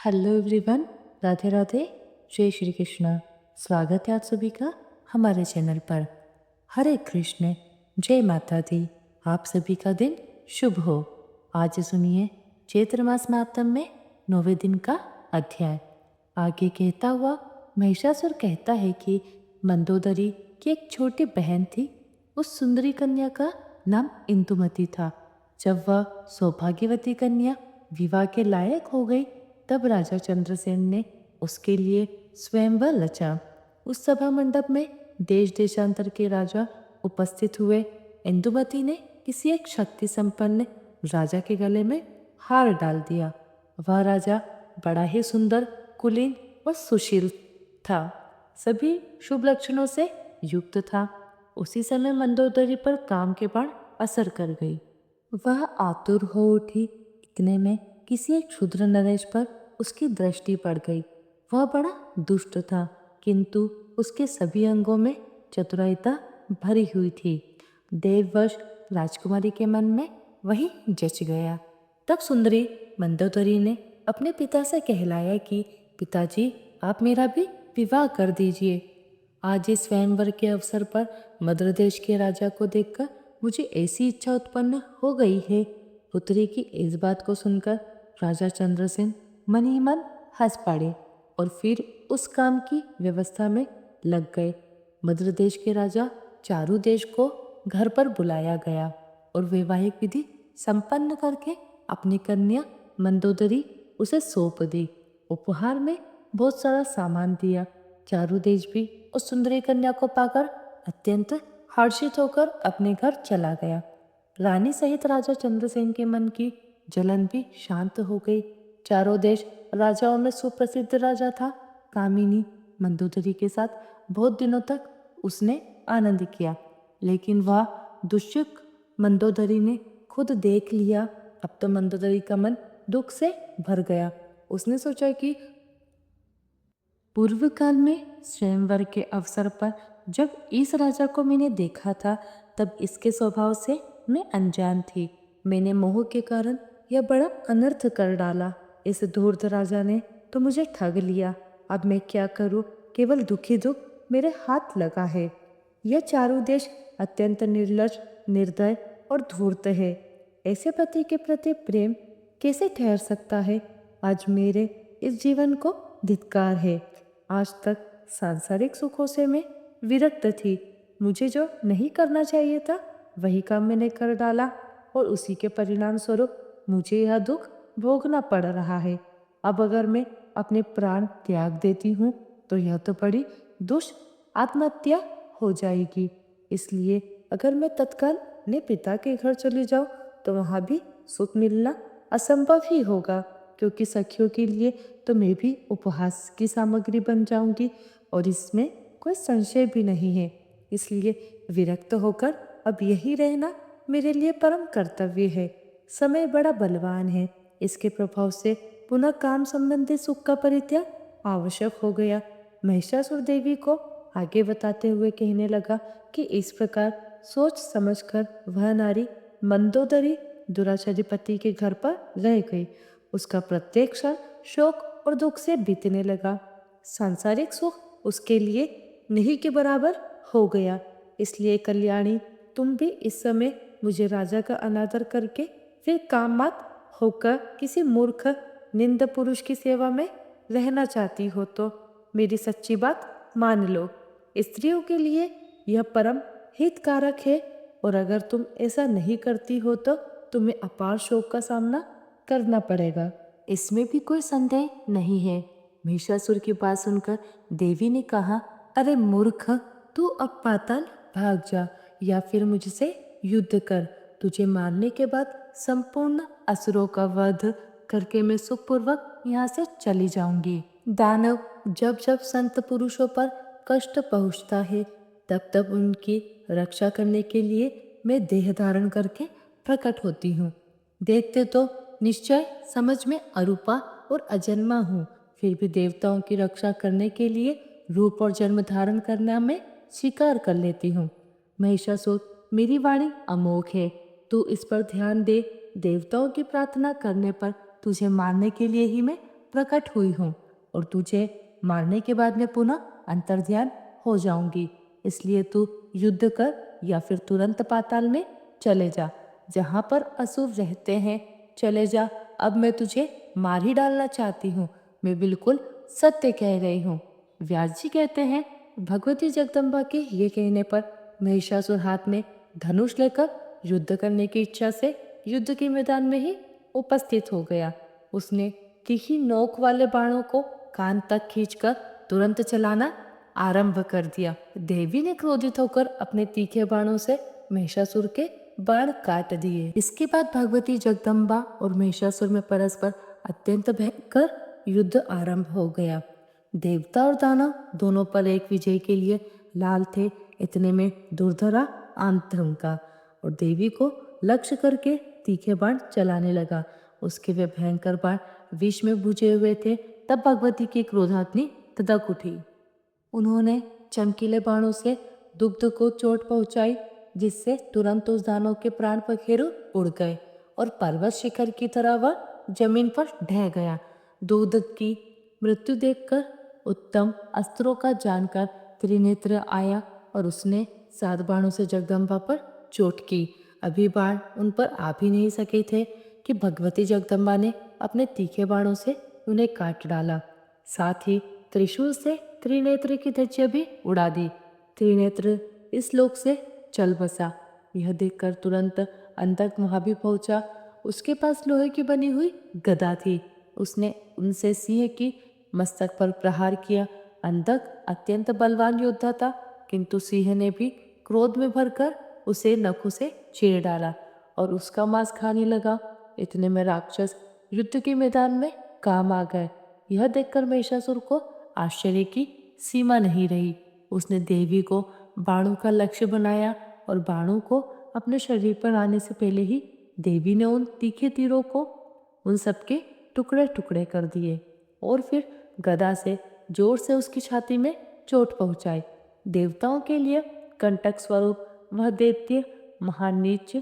Hello everyone. Radhe Radhe. जय श्री कृष्ण। स्वागत है आप सभी का हमारे चैनल पर। हरे कृष्ण। जय माता दी। आप सभी का दिन शुभ हो। आज सुनिए चैत्र मास महात्म में 9वें दिन का अध्याय। आगे कहता हुआ महिषासुर कहता है कि मंदोदरी की एक छोटी बहन थी। उस सुंदरी कन्या का नाम इंदुमती था। जब वह सौभाग्यवती कन्या विवाह के लायक हो गई तब राजा चंद्रसेन ने उसके लिए स्वयंवर रचा। उस सभा मंडप में देश देशांतर के राजा उपस्थित हुए। इंदुमती ने किसी एक शक्ति संपन्न राजा के गले में हार डाल दिया। वह राजा बड़ा ही सुंदर, कुलीन और सुशील था। सभी शुभ लक्षणों से युक्त था। उसी समय मंदोदरी पर काम के बाण असर कर गई। वह आतुर हो उठी। इतने में किसी एक क्षुद्र नरेश पर उसकी दृष्टि पड़ गई। वह बड़ा दुष्ट था, किंतु उसके सभी अंगों में चतुराईता भरी हुई थी। देववश राजकुमारी के मन में वही जच गया। तब सुंदरी मंदोदरी ने अपने पिता से कहलाया कि पिताजी, आप मेरा भी विवाह कर दीजिए। आज इस स्वयंवर के अवसर पर मद्र देश के राजा को देखकर मुझे ऐसी इच्छा उत्पन्न हो गई है। पुत्री की इस बात को सुनकर राजा चंद्रसेन मन ही मन हंस पड़े और फिर उस काम की व्यवस्था में लग गए। मद्र देश के राजा चारु देश को घर पर बुलाया गया और वैवाहिक विधि संपन्न करके अपनी कन्या मंदोदरी उसे सौंप दी। उपहार में बहुत सारा सामान दिया। चारु देश भी उस सुंदरी कन्या को पाकर अत्यंत हर्षित होकर अपने घर चला गया। रानी सहित राजा चंद्रसेन के मन की जलन भी शांत हो गई। चारों देश राजाओं में सुप्रसिद्ध राजा था। कामिनी मंदोदरी के साथ बहुत दिनों तक उसने आनंद किया, लेकिन वह दुष्यक मंदोदरी ने खुद देख लिया। अब तो मंदोदरी का मन दुख से भर गया। उसने सोचा कि पूर्व काल में स्वयंवर के अवसर पर जब इस राजा को मैंने देखा था तब इसके स्वभाव से मैं अनजान थी। मैंने मोह के कारण यह बड़ा अनर्थ कर डाला। इस धूर्त राजा ने तो मुझे ठग लिया। अब मैं क्या करूं? केवल दुखी दुख मेरे हाथ लगा है। यह चारु देश अत्यंत निर्लज, निर्दय और धूर्त है। ऐसे पति के प्रति प्रेम कैसे ठहर सकता है? आज मेरे इस जीवन को धिक्कार है। आज तक सांसारिक सुखों से मैं विरक्त थी। मुझे जो नहीं करना चाहिए था वही काम मैंने कर डाला और उसी के परिणाम स्वरूप मुझे यह दुख भोगना पड़ रहा है। अब अगर मैं अपने प्राण त्याग देती हूँ तो यह तो बड़ी दुष्ट आत्महत्या हो जाएगी। इसलिए अगर मैं तत्काल अपने पिता के घर चली जाऊँ तो वहाँ भी सुख मिलना असंभव ही होगा, क्योंकि सखियों के लिए तो मैं भी उपहास की सामग्री बन जाऊंगी और इसमें कोई संशय भी नहीं है। इसलिए विरक्त होकर अब यही रहना मेरे लिए परम कर्तव्य है। समय बड़ा बलवान है। इसके प्रभाव से पुनः काम संबंधी सुख का परित्याग आवश्यक हो गया। महिषासुर देवी को आगे बताते हुए कहने लगा कि इस प्रकार सोच समझकर वह नारी मंदोदरी दुराचारी पति के घर पर रह गई। उसका प्रत्येक क्षण शोक और दुख से बीतने लगा। सांसारिक सुख उसके लिए नहीं के बराबर हो गया। इसलिए कल्याणी, तुम भी इस समय मुझे राजा का अनादर करके फिर काम मत होकर किसी मूर्ख निंद पुरुष की सेवा में रहना चाहती हो तो मेरी सच्ची बात मान लो। स्त्रियों के लिए यह परम हितकारक है और अगर तुम ऐसा नहीं करती हो तो तुम्हें अपार शोक का सामना करना पड़ेगा। इसमें भी कोई संदेह नहीं है। महिषासुर की बात सुनकर देवी ने कहा, अरे मूर्ख, तू अब पाताल भाग जा या फिर मुझसे युद्ध कर। तुझे मारने के बाद संपूर्ण असुरों का वध करके मैं सुखपूर्वक यहाँ से चली जाऊंगी। दानव जब जब संत पुरुषों पर कष्ट पहुँचता है तब तब उनकी रक्षा करने के लिए मैं देह धारण करके प्रकट होती हूँ। देखते तो निश्चय समझ में अरूपा और अजन्मा हूँ, फिर भी देवताओं की रक्षा करने के लिए रूप और जन्म धारण करना मैं स्वीकार कर लेती हूँ। महिषासुर, मेरी वाणी अमोघ है, तू इस पर ध्यान दे। देवताओं की प्रार्थना करने पर तुझे मारने के लिए ही मैं प्रकट हुई हूँ और तुझे मारने के बाद मैं पुनः अंतर्ध्यान हो जाऊंगी। इसलिए तू युद्ध कर या फिर तुरंत पाताल में चले जा, जहाँ पर असुर रहते हैं चले जा। अब मैं तुझे मार ही डालना चाहती हूँ, मैं बिल्कुल सत्य कह रही हूँ। व्यास जी कहते हैं, भगवती जगदम्बा के ये कहने पर महिषासुर हाथ में धनुष लेकर युद्ध करने की इच्छा से युद्ध के मैदान में ही उपस्थित हो गया। उसने तीखी नोक वाले बाणों को कान तक खींचकर तुरंत चलाना आरंभ कर दिया। देवी ने क्रोधित होकर अपने तीखे बाणों से महिषासुर के बाण काट दिए। इसके बाद भगवती जगदम्बा और महिषासुर में परस्पर अत्यंत भयंकर युद्ध आरंभ हो गया। देवता और दानव दोनों पर एक विजय के लिए लाल थे। इतने में दुर्धरा आन थमका और देवी को लक्ष्य करके तीखे बाण चलाने लगा। उसके वे भयंकर बाण विष में बुझे हुए थे। तब भगवती की क्रोधाग्नि तदक उठी। उन्होंने चमकीले बाणों से दुग्ध को चोट पहुंचाई, जिससे तुरंत उस दानव के प्राण पखेरु उड़ गए और पर्वत शिखर की तरह वह जमीन पर ढह गया। दुग्ध की मृत्यु देखकर उत्तम अस्त्रों का जानकर त्रिनेत्र आया और उसने 7 बाणों से जगदम्बा पर चोट की। अभी बाण उन पर आ भी नहीं सके थे कि भगवती जगदम्बा ने अपने तीखे बाणों से उन्हें काट डाला। साथ ही त्रिशूल से त्रिनेत्र की धज्जियां भी उड़ा दी। त्रिनेत्र इस लोक से चल बसा। यह देखकर तुरंत अंधक वहां भी पहुंचा। उसके पास लोहे की बनी हुई गदा थी। उसने उनसे सिंह की मस्तक पर प्रहार किया। अंधक अत्यंत बलवान योद्धा था, किंतु सिंह ने भी क्रोध में भरकर उसे नखों से चीर डाला और उसका मांस खाने लगा। इतने में राक्षस युद्ध के मैदान में काम आ गए। यह देखकर महिषासुर को आश्चर्य की सीमा नहीं रही। उसने देवी को बाणों का लक्ष्य बनाया और बाणों को अपने शरीर पर आने से पहले ही देवी ने उन तीखे तीरों को उन सबके टुकड़े टुकड़े कर दिए और फिर गदा से जोर से उसकी छाती में चोट पहुंचाई। देवताओं के लिए कंटक स्वरूप वह दैत्य महान नीच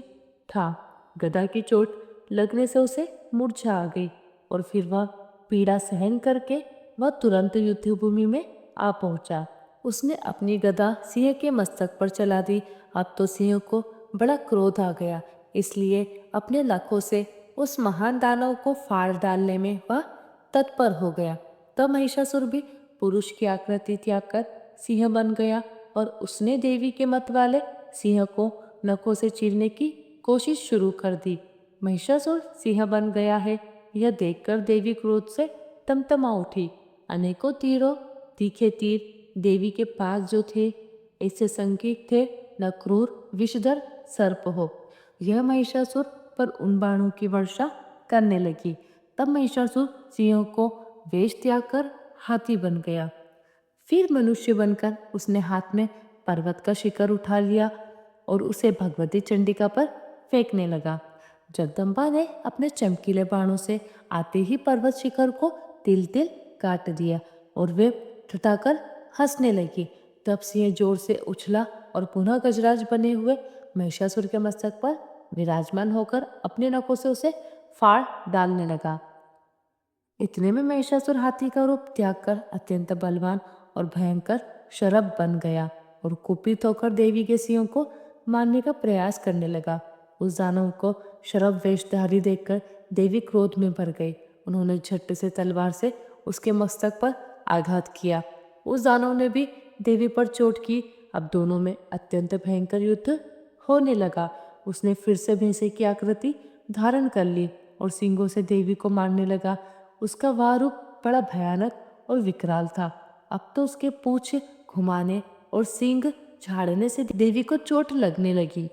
था। गदा की चोट लगने से उसे मूर्छा आ गई और फिर वह पीड़ा सहन करके वह तुरंत युद्ध भूमि में आ पहुंचा। उसने अपनी गदा सिंह के मस्तक पर चला दी। अब तो सिंह को बड़ा क्रोध आ गया, इसलिए अपने लाखों से उस महान दानव को फाड़ डालने में वह तत्पर हो गया। तब महिषासुर भी पुरुष की आकृति त्याग कर सिंह बन गया और उसने देवी के मत वाले सिंह को नखों से चीरने की कोशिश शुरू कर दी। महिषासुर सिंह बन गया है, यह देखकर देवी क्रोध से तमतमा उठी। अनेकों तीखे तीर देवी के पास जो थे, ऐसे संकेत थे न क्रूर विषधर सर्प हो। यह महिषासुर पर उन बाणों की वर्षा करने लगी। तब महिषासुर सिंह को वेश त्याग कर हाथी बन गया। फिर मनुष्य बनकर उसने हाथ में पर्वत का शिखर उठा लिया और उसे भगवती चंडिका पर फेंकने लगा। जगदम्बा ने अपने चमकीले बाणों से आते ही पर्वत शिखर को तिल तिल काट दिया और वे ठठाकर हंसने लगी। तब सिंह जोर से उछला और पुनः गजराज बने हुए महिषासुर के मस्तक पर विराजमान होकर अपने नखों से उसे फाड़ डालने लगा। इतने में महिषासुर हाथी का रूप त्याग कर अत्यंत बलवान और भयंकर शरभ बन गया और कुपित होकर देवी के सिंह को मारने का प्रयास करने लगा। उस दानव को शरभ वेशधारी देखकर देवी क्रोध में भर गई। उन्होंने झट से तलवार से उसके मस्तक पर आघात किया। उस दानव ने भी देवी पर चोट की। अब दोनों में अत्यंत भयंकर युद्ध होने लगा। उसने फिर से भैंसे की आकृति धारण कर ली और सींगों से देवी को मारने लगा। उसका वह रूप बड़ा भयानक और विकराल था। अब तो उसके पूंछ घुमाने और सींग झाड़ने से देवी को चोट लगने लगी।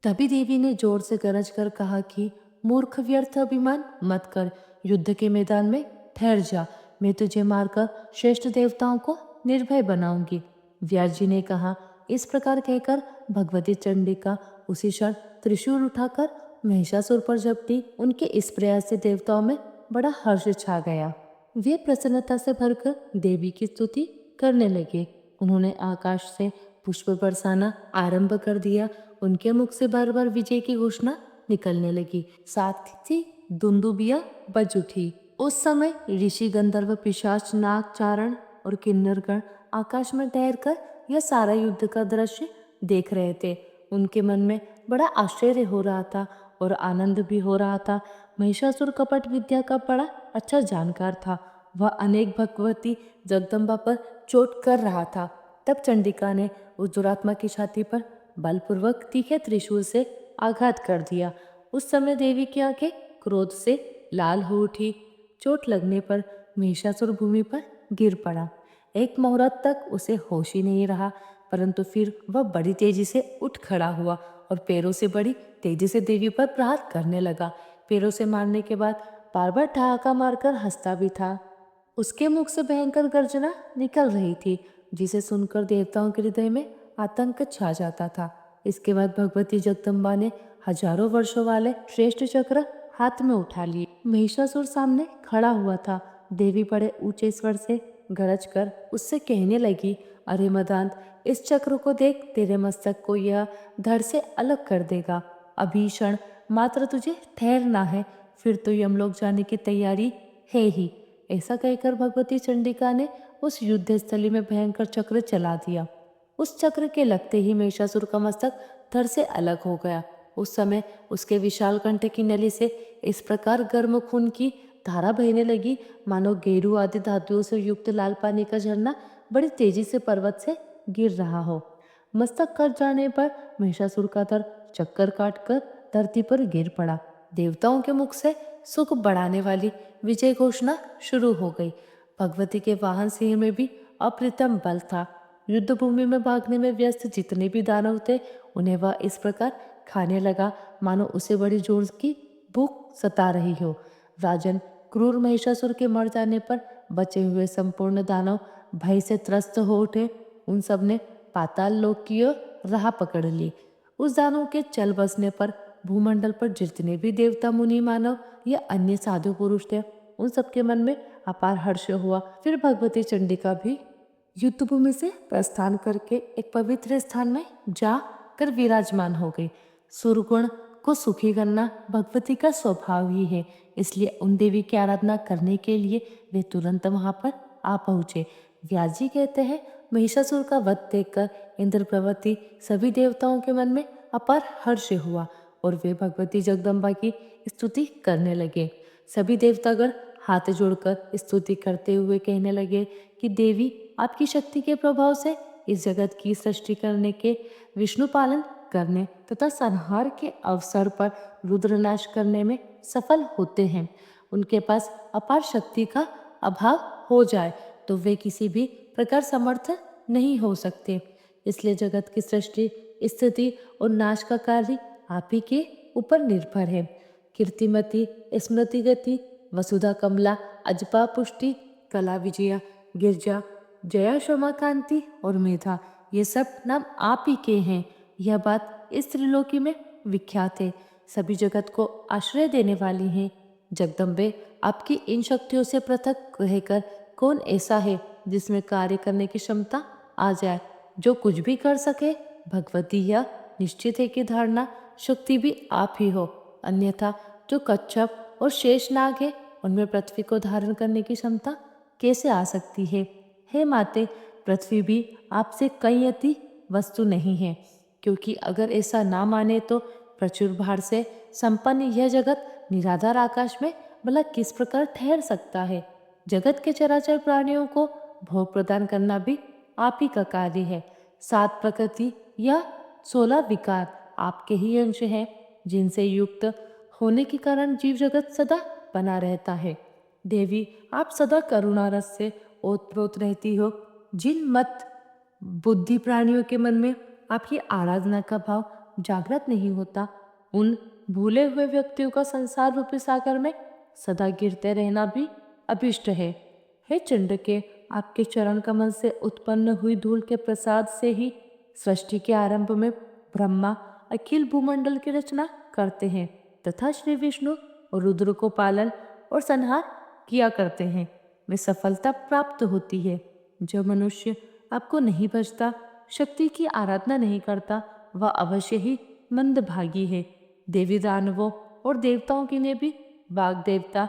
तभी देवी ने जोर से गरज कर कहा कि मूर्ख, व्यर्थ अभिमान मत कर, युद्ध के मैदान में ठहर जा। मैं तुझे मारकर श्रेष्ठ देवताओं को निर्भय बनाऊंगी। व्यास जी ने कहा। इस प्रकार कहकर भगवती चंडिका उसी क्षण त्रिशूल उठाकर महिषासुर पर झपटी। उनके इस प्रयास से देवताओं में बड़ा हर्ष छा गया। वे प्रसन्नता से भरकर देवी की स्तुति करने लगे। उन्होंने आकाश से पुष्प बरसाना आरंभ कर दिया। उनके मुख से बार बार विजय की घोषणा निकलने लगी। साथ ही दुंदुबियां बज उठी। उस समय ऋषि गंधर्व पिशाच नाग चारण और किन्नरगण आकाश में ठहरकर यह सारा युद्ध का दृश्य देख रहे थे। उनके मन में बड़ा आश्चर्य हो रहा था और आनंद भी हो रहा था। महिषासुर कपट विद्या का बड़ा अच्छा जानकार था। वह अनेक भगवती जगदम्बा पर चोट कर रहा था। तब चंडिका ने उस दुरात्मा की छाती पर बलपूर्वक तीखे त्रिशूल से आघात कर दिया। उस समय देवी की आंखें क्रोध से लाल हो उठी। चोट लगने पर महिषासुर भूमि पर गिर पड़ा। एक मुहूर्त तक उसे होश ही नहीं रहा, परंतु फिर वह बड़ी तेजी से उठ खड़ा हुआ और पैरों से बड़ी तेजी से देवी पर प्रहार करने लगा। पैरों से मारने के बाद बार बार ठहाका मारकर हंसता भी था। उसके मुख से भयंकर गर्जना निकल रही थी, जिसे सुनकर देवताओं के हृदय में आतंक छा जाता था। इसके बाद भगवती जगदम्बा ने हजारों वर्षों वाले श्रेष्ठ चक्र हाथ में उठा लिए। महिषासुर सामने खड़ा हुआ था। देवी बड़े ऊंचे स्वर से गरज कर उससे कहने लगी, अरे मदांत, इस चक्र को देख, तेरे मस्तक को यह धड़ से अलग कर देगा। अभी क्षण मात्र तुझे ठहरना है, फिर तो यमलोक जाने की तैयारी है ही। ऐसा कहकर भगवती चंडिका ने उस युद्ध स्थली में भयंकर चक्र चला दिया। उस चक्र के लगते ही महिषासुर का मस्तक धड़ से अलग हो गया। उस समय उसके विशाल कंठ की नली से इस प्रकार गर्म खून की धारा बहने लगी, मानो गेरू आदि धातुओं से युक्त लाल पानी का झरना बड़ी तेजी से पर्वत से गिर रहा हो। मस्तक कट जाने पर महिषासुर का धड़ चक्कर काटकर धरती पर गिर पड़ा। देवताओं के मुख से सुख बढ़ाने वाली विजय घोषणा शुरू हो गई। भगवती के वाहन सिंह में भी अप्रतिम बल था। युद्ध भूमि में भागने में व्यस्त जितने भी दानव थे, उन्हें वह इस प्रकार खाने लगा मानो उसे बड़ी जोर की भूख सता रही हो। राजन, क्रूर महिषासुर के मर जाने पर बचे हुए संपूर्ण दानव भय से त्रस्त हो उठे। उन सब ने पाताल लोक की ओर राह पकड़ ली। उस दानव के चल बसने पर भूमंडल पर जितने भी देवता, मुनि, मानव या अन्य साधु पुरुष थे, उन सबके मन में अपार हर्ष हुआ। फिर भगवती चंडिका भी युद्ध भूमि से प्रस्थान करके एक पवित्र स्थान में जा कर विराजमान हो गई। सुरगुण को सुखी करना भगवती का स्वभाव ही है, इसलिए उन देवी की आराधना करने के लिए वे तुरंत वहां पर आ पहुंचे। व्यास जी कहते हैं, महिषासुर का वध देखकर इंद्र प्रभृति सभी देवताओं के मन में अपार हर्ष हुआ और वे भगवती जगदम्बा की स्तुति करने लगे। सभी देवतागण हाथ जोड़कर स्तुति करते हुए कहने लगे कि देवी, आपकी शक्ति के प्रभाव से इस जगत की सृष्टि करने के, विष्णु पालन करने तथा संहार के अवसर पर रुद्रनाश करने में सफल होते हैं। उनके पास अपार शक्ति का अभाव हो जाए तो वे किसी भी प्रकार समर्थ नहीं हो सकते। इसलिए जगत की सृष्टि, स्थिति और नाश का कार्य आप ही के ऊपर निर्भर है। कीर्तिमती, स्मृतिगति, वसुधा कमला, अजपा पुष्टि, कला विजया, गिरजा, जया, क्षमा कांति और मेधा, ये सब नाम आप ही के हैं। यह बात इस त्रिलोकी में विख्यात है, सभी जगत को आश्रय देने वाली हैं। जगदम्बे, आपकी इन शक्तियों से पृथक रहकर कौन ऐसा है जिसमें कार्य करने की क्षमता आ जाए, जो कुछ भी कर सके? भगवती, यह निश्चित है कि धारणा शक्ति भी आप ही हो, अन्यथा जो कच्छप और शेषनाग है, उनमें पृथ्वी को धारण करने की क्षमता कैसे आ सकती है? हे माते, पृथ्वी भी आपसे कई अति वस्तु नहीं है, क्योंकि अगर ऐसा ना माने तो प्रचुर भार से संपन्न यह जगत निराधार आकाश में भला किस प्रकार ठहर सकता है? जगत के चराचर प्राणियों को भोग प्रदान करना भी आप ही का कार्य है। 7 प्रकृति या 16 विकार आपके ही अंश हैं, जिनसे युक्त होने के कारण जीव जगत सदा बना रहता है। देवी, आप सदा करुणा रस से ओतप्रोत रहती हो। जिन मत बुद्धि प्राणियों के मन में आपकी आराधना का भाव जागृत नहीं होता, उन भूले हुए व्यक्तियों का संसार रूपी सागर में सदा गिरते रहना भी अभिष्ट है। हे चंडके, आपके चरण कमल से उत्पन्न हुई धूल के प्रसाद से ही सृष्टि के आरंभ में ब्रह्मा अखिल भूमंडल की रचना करते हैं तथा श्री विष्णु और रुद्र को पालन और संहार किया करते हैं। में सफलता प्राप्त होती है। जो मनुष्य आपको नहीं भजता, शक्ति की आराधना नहीं करता, वह अवश्य ही मंदभागी है। देवी दानवों और देवताओं के लिए भी बाग देवता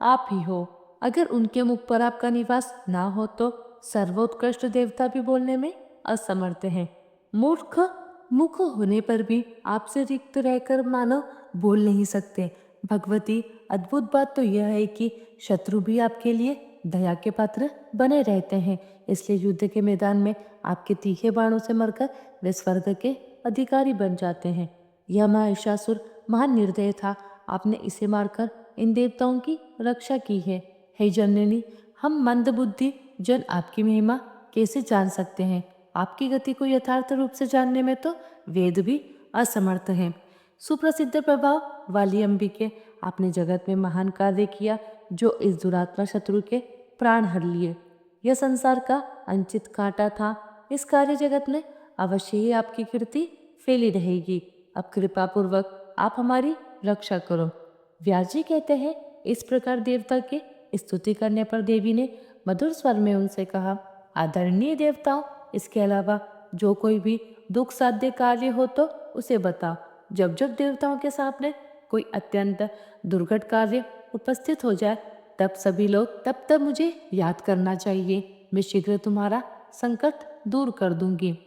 आप ही हो। अगर उनके मुख पर आपका निवास ना हो तो सर्वोत्कृष्ट देवता भी बोलने में असमर्थ हैं। मूर्ख मुख होने पर भी आपसे रिक्त रहकर मानव बोल नहीं सकते। भगवती, अद्भुत बात तो यह है कि शत्रु भी आपके लिए दया के पात्र बने रहते हैं। इसलिए युद्ध के मैदान में आपके तीखे बाणों से मरकर वे स्वर्ग के अधिकारी बन जाते हैं। यह महिषासुर महान निर्दय था। आपने इसे मारकर इन देवताओं की रक्षा की है। हे जननी, हम मंदबुद्धि जन आपकी महिमा कैसे जान सकते हैं? आपकी गति को यथार्थ रूप से जानने में तो वेद भी असमर्थ हैं। सुप्रसिद्ध प्रभाव वाली अंबिके, आपने जगत में महान कार्य किया जो इस दुरात्मा शत्रु के प्राण हर लिए। यह संसार का अंचित कांटा था। इस कार्य जगत में अवश्य ही आपकी कीर्ति फैली रहेगी। अब कृपा पूर्वक आप हमारी रक्षा करो। व्यास जी कहते हैं, इस प्रकार देवता के स्तुति करने पर देवी ने मधुर स्वर में उनसे कहा, आदरणीय देवताओं, इसके अलावा जो कोई भी दुख साध्य कार्य हो तो उसे बताओ। जब जब देवताओं के सामने कोई अत्यंत दुर्घट कार्य उपस्थित हो जाए तब सभी लोग तब तब मुझे याद करना चाहिए। मैं शीघ्र तुम्हारा संकट दूर कर दूंगी।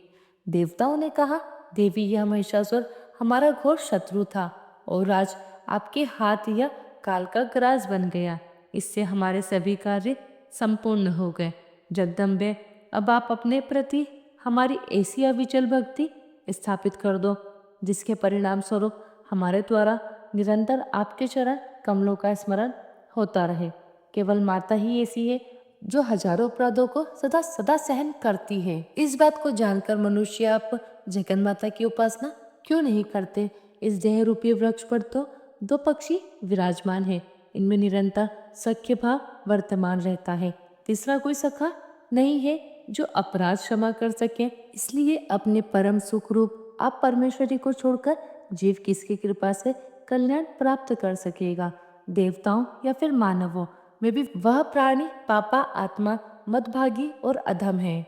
देवताओं ने कहा, देवी, यह महिषासुर हमारा घोर शत्रु था और आज आपके हाथ यह काल का ग्रास बन गया। इससे हमारे सभी कार्य संपूर्ण हो गए। जगदम्बे, अब आप अपने प्रति हमारी ऐसी अविचल भक्ति स्थापित कर दो जिसके परिणाम स्वरूप हमारे द्वारा निरंतर आपके चरण कमलों का स्मरण होता रहे। केवल माता ही ऐसी है जो हजारों अपराधों को सदा सदा सहन करती है। इस बात को जानकर मनुष्य आप जगन माता की उपासना क्यों नहीं करते? इस देह रूपी वृक्ष पर तो दो पक्षी विराजमान है। इनमें निरंतर सख्य भाव वर्तमान रहता है। तीसरा कोई सखा नहीं है जो अपराध क्षमा कर सके। इसलिए अपने परम सुख रूप आप परमेश्वरी को छोड़कर जीव किसकी कृपा से कल्याण प्राप्त कर सकेगा? देवताओं या फिर मानवों में भी वह प्राणी पापा आत्मा मदभागी और अधम है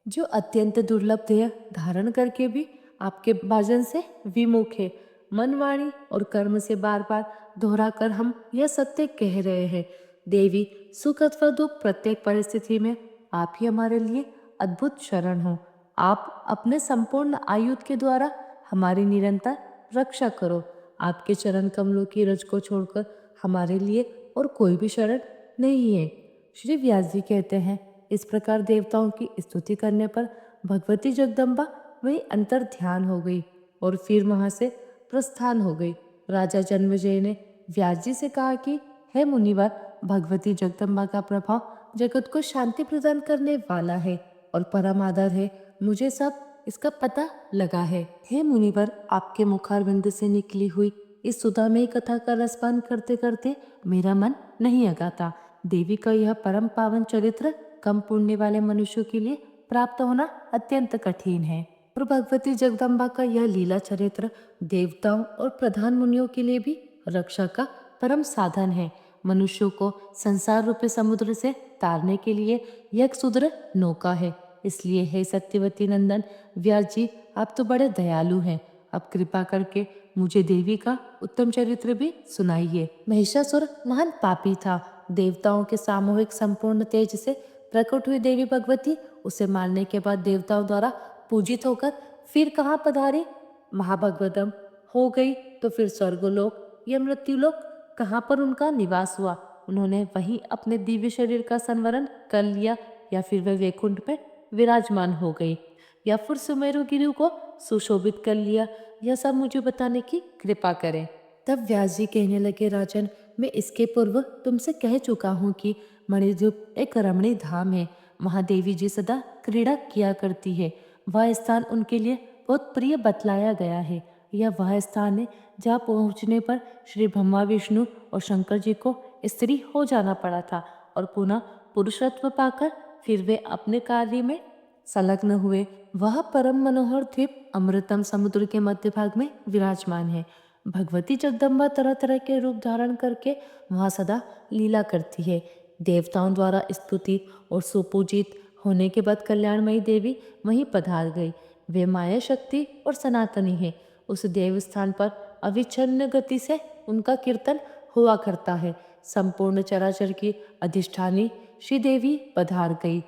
जो अत्यंत दुर्लभ देह धारण करके भी आपके भाजन से विमुख है। मन, वाणी और कर्म से बार बार दोहरा कर हम यह सत्य कह रहे हैं। देवी, सुख अथवा दुख प्रत्येक परिस्थिति में आप ही हमारे लिए अद्भुत शरण हो। आप अपने संपूर्ण आयुध के द्वारा हमारी निरंतर रक्षा करो। आपके चरण कमलों की रज को छोड़कर हमारे लिए और कोई भी शरण नहीं है। श्री व्यास जी कहते हैं, इस प्रकार देवताओं की स्तुति करने पर भगवती जगदम्बा वही अंतर ध्यान हो गई और फिर वहां से प्रस्थान हो गई। राजा जन्मेजय ने व्यास जी से कहा कि हे मुनिवर, भगवती जगदम्बा का प्रभाव जगत को शांति प्रदान करने वाला है और परम आदर है। मुझे सब इसका पता लगा है। हे मुनिवर, आपके मुखारविंद से निकली हुई इस सुधामयी कथा का रसपान करते करते मेरा मन नहीं अगाता। देवी का यह परम पावन चरित्र कम पुण्य वाले मनुष्यों के लिए प्राप्त होना अत्यंत कठिन है और भगवती जगदम्बा का यह लीला चरित्र देवताओं और प्रधान मुनियों के लिए भी रक्षा का परम साधन है। मनुष्यों को संसार रूपी समुद्र से तारने के लिए यह एक सुदृढ़ नौका है। इसलिए हे सत्यवती नंदन व्यास जी, आप तो बड़े दयालु हैं। अब कृपा करके मुझे देवी का उत्तम चरित्र भी सुनाइए। महिषासुर महान पापी था। देवताओं के सामूहिक संपूर्ण तेज से प्रकट हुई देवी भगवती उसे मारने के बाद देवताओं द्वारा पूजित होकर फिर कहाँ पधारी? महाभगवतम हो गई तो फिर स्वर्गलोक या मृत्युलोक कहाँ पर उनका निवास हुआ? उन्होंने वहीं अपने दिव्य शरीर का संवरण कर लिया या फिर वे वैकुंठ में विराजमान हो गई या फिर सुमेरु गिरि को सुशोभित कर लिया? यह सब मुझे बताने की कृपा करें। तब व्यास जी कहने लगे, राजन, मैं इसके पूर्व तुमसे कह चुका हूँ कि मणिद्वीप एक रमणीय धाम है। वहाँ देवी जी सदा क्रीड़ा किया करती है। वह स्थान उनके लिए बहुत प्रिय बतलाया गया है। यह वह स्थान है जहाँ पहुँचने पर श्री ब्रह्मा, विष्णु और शंकर जी को स्त्री हो जाना पड़ा था और पुनः पुरुषत्व पाकर फिर वे अपने कार्य में संलग्न हुए। वह परम मनोहर द्वीप अमृतम समुद्र के मध्य भाग में विराजमान है। भगवती जगदम्बा तरह तरह के रूप धारण करके वहाँ सदा लीला करती है। देवताओं द्वारा स्तुति और सुपूजित होने के बाद कल्याणमयी देवी वहीं पधार गई। वे माया शक्ति और सनातनी है। उस देव स्थान पर अविच्छिन्न गति से उनका कीर्तन हुआ करता है। संपूर्ण चराचर की अधिष्ठानी श्री देवी पधार गई।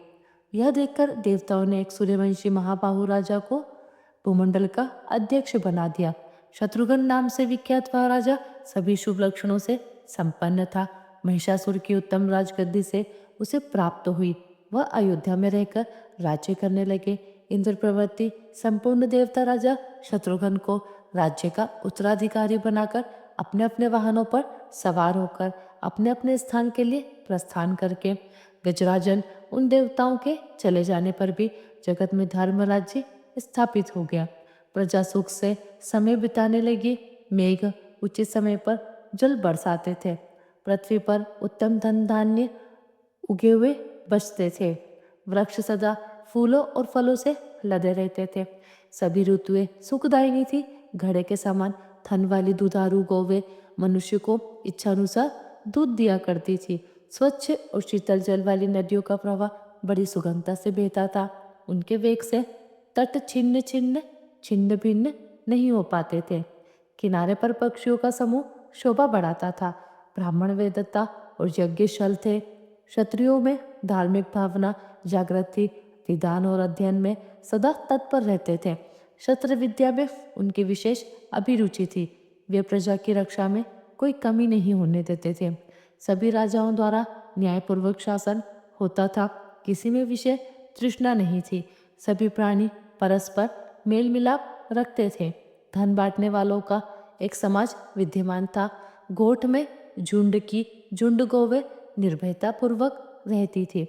यह देखकर देवताओं ने एक सूर्यवंशी महाबाहु राजा को भूमंडल का अध्यक्ष बना दिया। शत्रुघ्न नाम से विख्यात वह राजा सभी शुभ लक्षणों से संपन्न था। महिषासुर की उत्तम राजगद्दी से उसे प्राप्त हुई। वह अयोध्या में रहकर राज्य करने लगे। इंद्र प्रवृत्ति संपूर्ण देवता राजा शत्रुघ्न को राज्य का उत्तराधिकारी बनाकर अपने अपने वाहनों पर सवार होकर अपने अपने स्थान के लिए प्रस्थान करके गजराजन उन देवताओं के चले जाने पर भी जगत में धर्म राज्य स्थापित हो गया। प्रजा सुख से समय बिताने लगी। मेघ उचित समय पर जल बरसाते थे। पृथ्वी पर उत्तम धन धान्य उगे हुए बचते थे। वृक्ष सदा फूलों और फलों से लदे रहते थे। सभी ऋतुएं सुखदायिनी थी। घड़े के समान थन वाली दुधारू गौवें मनुष्य को इच्छानुसार दूध दिया करती थी। स्वच्छ और शीतल जल वाली नदियों का प्रवाह बड़ी सुगमता से बहता था। उनके वेग से तट छिन्न छिन्न छिन्न भिन्न नहीं हो पाते थे। किनारे पर पक्षियों का समूह शोभा बढ़ाता था। ब्राह्मण वेदता और यज्ञशल थे। क्षत्रियों में धार्मिक भावना जागृत थी। विधान और अध्ययन में सदा तत्पर रहते थे। शस्त्र विद्या में उनकी विशेष अभिरुचि थी। वे प्रजा की रक्षा में कोई कमी नहीं होने देते थे। सभी राजाओं द्वारा न्यायपूर्वक शासन होता था। किसी में विषय तृष्णा नहीं थी। सभी प्राणी परस्पर मेल मिलाप रखते थे। धन बांटने वालों का एक समाज विद्यमान था। गोठ में झुंड की झुंड गौवें निर्भयता पूर्वक रहती थी।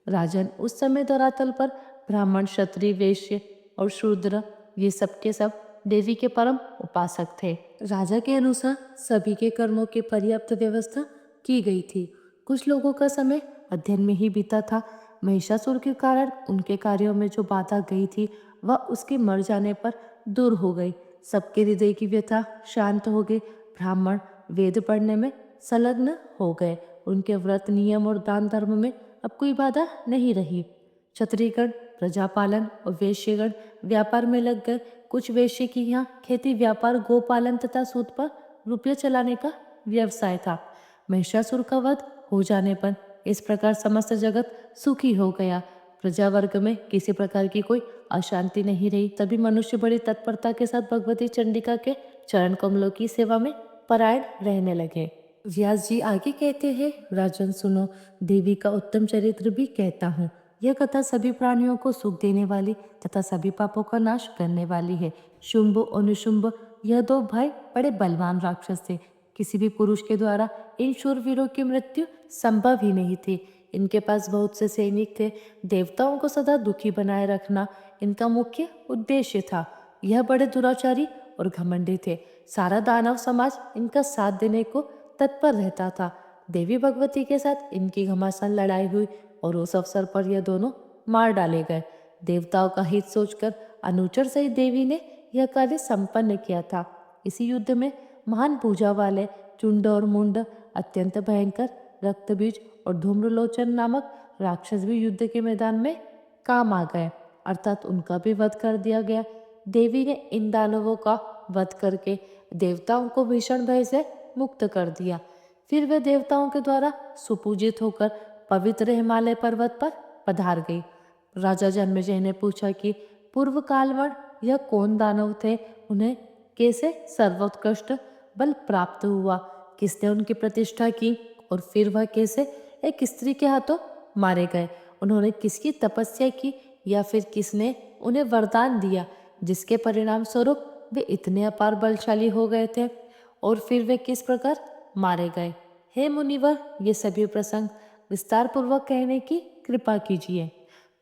राजन उस समय धरातल पर ब्राह्मण क्षत्रिय वैश्य और शूद्र ये सब के सब देवी के परम उपासक थे। राजा के अनुसार सभी के कर्मों की पर्याप्त व्यवस्था की गई थी। कुछ लोगों का समय अध्ययन में ही बीता था। महिषासुर के कारण उनके कार्यों में जो बाधा गई थी वह उसके मर जाने पर दूर हो गई। सबके हृदय की व्यथा शांत हो गई। ब्राह्मण वेद पढ़ने में संलग्न हो गए। उनके व्रत नियम और दान धर्म में अब कोई बाधा नहीं रही। क्षत्रियगण प्रजापालन और वैश्यगण व्यापार में लग गए। कुछ वैश्य की यहाँ खेती व्यापार गोपालन तथा सूद पर रुपये चलाने का व्यवसाय था। महिषासुर का वध हो जाने पर इस प्रकार समस्त जगत सुखी हो गया। प्रजा वर्ग में किसी प्रकार की कोई अशांति नहीं रही। तभी मनुष्य बड़ी तत्परता के साथ भगवती चंडिका के चरण कमलों की सेवा में परायण रहने लगे। व्यास जी आगे कहते हैं, राजन सुनो, देवी का उत्तम चरित्र भी कहता हूँ। यह कथा सभी प्राणियों को सुख देने वाली तथा सभी पापों का नाश करने वाली है। शुंभ और निशुंभ यह दो भाई बड़े बलवान राक्षस थे। किसी भी पुरुष के द्वारा इन शूरवीरों की मृत्यु संभव ही नहीं थी। इनके पास बहुत से सैनिक थे। देवताओं को सदा दुखी बनाए रखना इनका मुख्य उद्देश्य था। यह बड़े दुराचारी और घमंडी थे। सारा दानव समाज इनका साथ देने को तत्पर रहता था। देवी भगवती के साथ इनकी घमासान लड़ाई हुई और उस अवसर पर यह दोनों मार डाले गए। देवताओं का हित सोचकर अनुचर सहित देवी ने यह कार्य संपन्न किया था। इसी युद्ध में महान भुजा वाले चुंड और मुंड अत्यंत भयंकर रक्तबीज और धूम्रलोचन नामक राक्षस भी युद्ध के मैदान में काम आ गए, अर्थात उनका भी वध कर दिया गया। देवी ने इन दानवों का वध करके देवताओं को भीषण भय से मुक्त कर दिया। फिर वे देवताओं के द्वारा सुपूजित होकर पवित्र हिमालय पर्वत पर पधार गई। राजा जन्मेजय ने पूछा कि पूर्व कालवण यह कौन दानव थे, उन्हें कैसे सर्वोत्कृष्ट बल प्राप्त हुआ, किसने उनकी प्रतिष्ठा की और फिर वह कैसे एक स्त्री के हाथों मारे गए, उन्होंने किसकी तपस्या की या फिर किसने उन्हें वरदान दिया जिसके परिणाम स्वरूप वे इतने अपार बलशाली हो गए थे, और फिर वे किस प्रकार मारे गए। हे मुनिवर, ये सभी प्रसंग विस्तार पूर्वक कहने की कृपा कीजिए।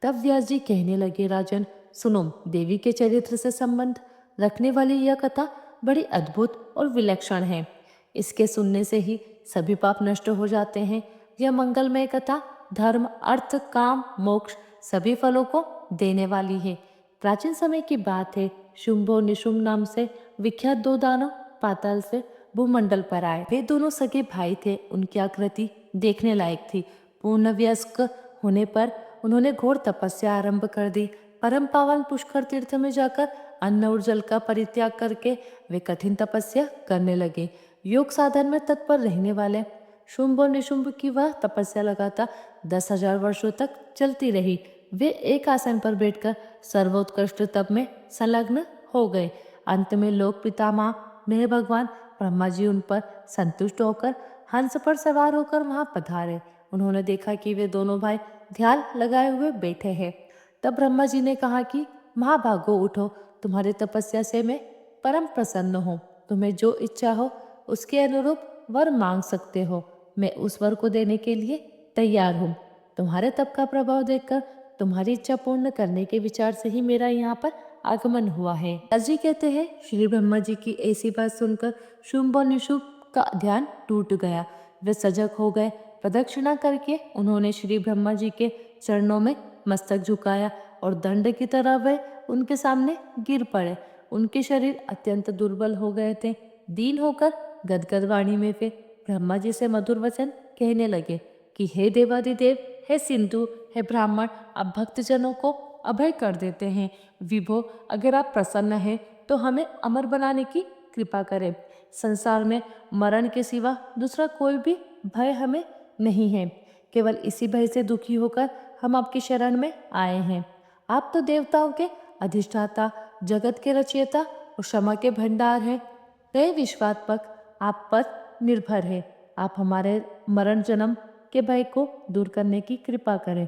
तब व्यास जी कहने लगे, राजन सुनो, देवी के चरित्र से संबंध रखने वाली यह कथा बड़ी अद्भुत और विलक्षण है। इसके सुनने से ही सभी पाप नष्ट हो जाते हैं। यह मंगलमय कथा धर्म अर्थ काम मोक्ष सभी फलों को देने वाली है। प्राचीन समय की बात है। शुंभ और निशुंभ नाम से विख्यात दो दानव पाताल से भूमंडल पर आए। वे दोनों सगे भाई थे। उनकी आकृति देखने लायक थी। पूर्ण वयस्क होने पर उन्होंने घोर तपस्या आरंभ कर दी। परम पावन पुष्कर तीर्थ में जाकर अन्न और जल का परित्याग करके वे कठिन तपस्या करने लगे। योग साधन में तत्पर रहने वाले शुंभ और निशुंभ की वह तपस्या लगातार 10,000 वर्षों तक चलती रही। वे एक आसन पर बैठकर सर्वोत्कृष्ट तप में संलग्न हो गए। अंत में लोक पितामह मेरे भगवान ब्रह्मा जी उन पर संतुष्ट होकर हंस पर सवार होकर वहां पधारे। उन्होंने देखा कि वे दोनों भाई ध्यान लगाए हुए बैठे हैं। तब ब्रह्मा जी ने कहा कि महाभागो उठो, तुम्हारी तपस्या से मैं परम प्रसन्न हूँ। तुम्हें जो इच्छा हो उसके अनुरूप वर मांग सकते हो। मैं उस वर को देने के लिए तैयार हूँ। तुम्हारे तप का प्रभाव देखकर तुम्हारी इच्छा पूर्ण करने के विचार से ही मेरा यहाँ पर आगमन हुआ है। व्यास जी कहते हैं, श्री ब्रह्मा जी की ऐसी बात सुनकर शुंभ और निशुंभ का ध्यान टूट गया। वे सजग हो गए। प्रदक्षिणा करके उन्होंने श्री ब्रह्मा जी के चरणों में मस्तक झुकाया और दंड की तरह वे उनके सामने गिर पड़े। उनके शरीर अत्यंत दुर्बल हो गए थे। दीन होकर गदगद वाणी में वे ब्रह्मा जी से मधुर वचन कहने लगे कि हे देवादिदेव, हे सिंधु, हे ब्राह्मण, आप भक्तजनों को अभय कर देते हैं। विभो, अगर आप प्रसन्न हैं तो हमें अमर बनाने की कृपा करें। संसार में मरण के सिवा दूसरा कोई भी भय हमें नहीं है। केवल इसी भय से दुखी होकर हम आपकी शरण में आए हैं। आप तो देवताओं के अधिष्ठाता, जगत के रचयिता और क्षमा के भंडार हैं। कई विश्वात्मक आप पर निर्भर है। आप हमारे मरण जन्म के भय को दूर करने की कृपा करें।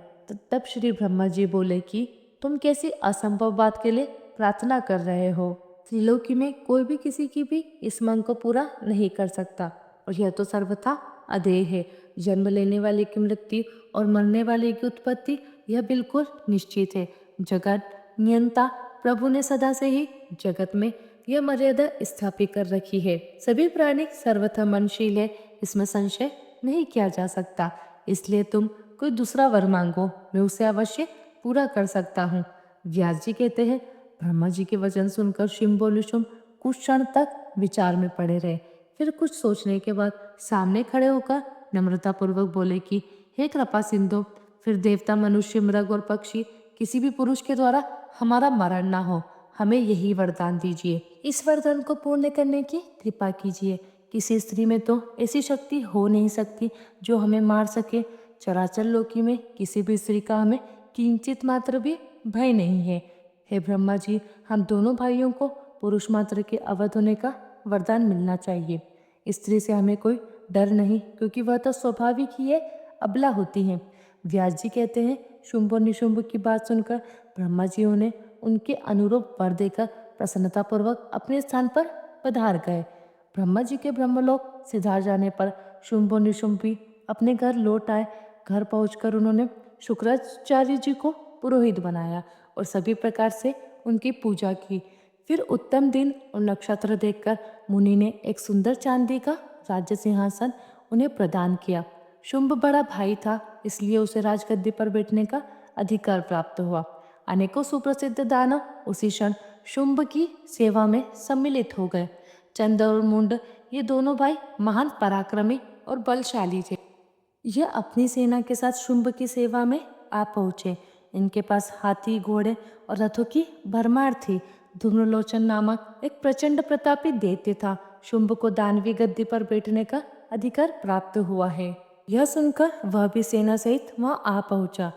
तब श्री ब्रह्मा जी बोले कि तुम कैसी असंभव बात के लिए प्रार्थना कर रहे हो। त्रिलोकी में कोई भी किसी की भी इस मांग को पूरा नहीं कर सकता और यह तो सर्वथा अधेय है। जन्म लेने वाले की मृत्यु और मरने वाले की उत्पत्ति यह बिल्कुल निश्चित है। जगत नियंता प्रभु ने सदा से ही जगत में यह मर्यादा स्थापित कर रखी है। सभी प्राणी सर्वथा मनशील है, इसमें संशय नहीं किया जा सकता। इसलिए तुम कोई दूसरा वर मांगो, मैं उसे अवश्य पूरा कर सकता हूँ। व्यास जी कहते हैं, ब्रह्मा जी के वचन सुनकर शुंभ और निशुंभ कुछ क्षण तक विचार में पड़े रहे। फिर कुछ सोचने के बाद सामने खड़े होकर नम्रता पूर्वक बोले कि हे कृपा सिंधु, फिर देवता, मनुष्य, मृग और पक्षी किसी भी पुरुष के द्वारा हमारा मरण ना हो, हमें यही वरदान दीजिए। इस वरदान को पूर्ण करने की कृपा कीजिए। किसी स्त्री में तो ऐसी शक्ति हो नहीं सकती जो हमें मार सके। चराचर लोकी में किसी भी स्त्री का हमें किंचित मात्र भी भय नहीं है। हे ब्रह्मा जी, हम दोनों भाइयों को पुरुष मात्र के अवध होने का वरदान मिलना चाहिए। स्त्री से हमें कोई डर नहीं, क्योंकि वह तो स्वाभाविक ही है, अबला होती है। व्यास जी कहते हैं, शुंभ और निशुंभ की बात सुनकर ब्रह्मा जी उन्हें उनके अनुरूप वर देकर प्रसन्नतापूर्वक अपने स्थान पर पधार गए। ब्रह्मा जी के ब्रह्मलोक सिधार जाने पर शुंभ और निशुंभ भी अपने घर लौट आए। घर पहुंचकर उन्होंने शुक्राचार्य जी को पुरोहित बनाया और सभी प्रकार से उनकी पूजा की। फिर उत्तम दिन और नक्षत्र देखकर मुनि ने एक सुंदर चांदी का राज्य सिंहासन उन्हें प्रदान किया। शुंभ बड़ा भाई था, इसलिए उसे राजगद्दी पर बैठने का अधिकार प्राप्त हुआ। अनेकों सुप्रसिद्ध दानव उसी क्षण शुंभ की सेवा में सम्मिलित हो गए। चंद्र और मुंड, ये दोनों भाई महान पराक्रमी और बलशाली थे। यह अपनी सेना के साथ शुंभ की सेवा में आ पहुंचे। इनके पास हाथी, घोड़े और रथों की भरमार थी। धूम्रलोचन नामक एक प्रचंड प्रतापी दैत्य था। शुंभ को दानवी गद्दी पर बैठने का अधिकार प्राप्त हुआ है। यह सुनकर वह भी सेना सहित वहां आ पहुंचा।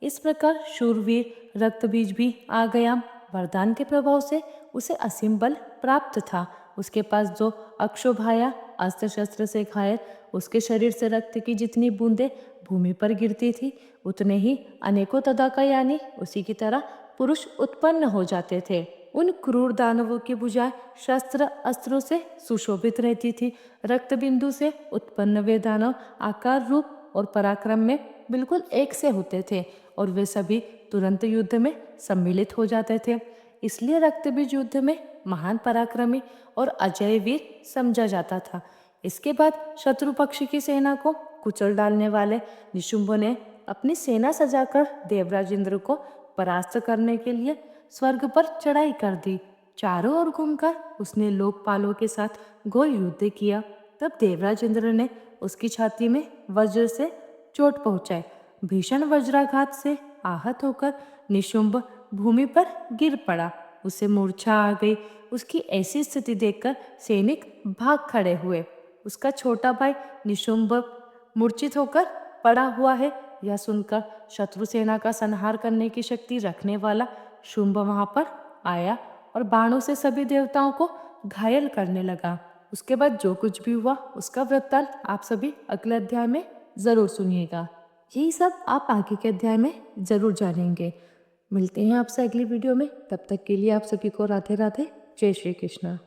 इस प्रकार शूरवीर रक्तबीज भी आ गया। वरदान के प्रभाव से उसे असीम बल प्राप्त था। उसके पास जो अक्षोभ्याया अस्त्र शस्त्र से घायल, उसके शरीर से रक्त की जितनी बूंदें भूमि पर गिरती थी, उतने ही अनेकों तदाका यानी उसी की तरह पुरुष उत्पन्न हो जाते थे। उन क्रूर दानवों की भुजाएं शस्त्र अस्त्रों से सुशोभित रहती थी। रक्त बिंदु से उत्पन्न वे दानव आकार, रूप और पराक्रम में बिल्कुल एक से होते थे और वे सभी तुरंत युद्ध में सम्मिलित हो जाते थे। इसलिए रक्तबीज युद्ध में महान पराक्रमी और अजय वीर समझा जाता था। इसके बाद शत्रु पक्ष की सेना को कुचल डालने वाले निशुंभ ने अपनी सेना सजाकर देवराज इंद्र को परास्त करने के लिए स्वर्ग पर चढ़ाई कर दी। चारों ओर घूमकर उसने लोकपालों के साथ घोर युद्ध किया। तब देवराज इंद्र ने उसकी छाती में वज्र से चोट पहुंचाई। भीषण वज्राघात से आहत होकर निशुंभ भूमि पर गिर पड़ा। उसे मूर्छा आ गई। उसकी ऐसी स्थिति देखकर सैनिक भाग खड़े हुए। उसका छोटा भाई निशुंभ मूर्छित होकर पड़ा हुआ है। यह सुनकर शत्रु सेना का संहार करने की शक्ति रखने वाला शुंभ वहां पर आया और बाणों से सभी देवताओं को घायल करने लगा। उसके बाद जो कुछ भी हुआ उसका वृत्तांत आप सभी अगले अध्याय में जरूर सुनिएगा। यही सब आप आगे के अध्याय में जरूर जानेंगे। मिलते हैं आपसे अगली वीडियो में, तब तक के लिए आप सभी को राधे राधे, जय श्री कृष्ण।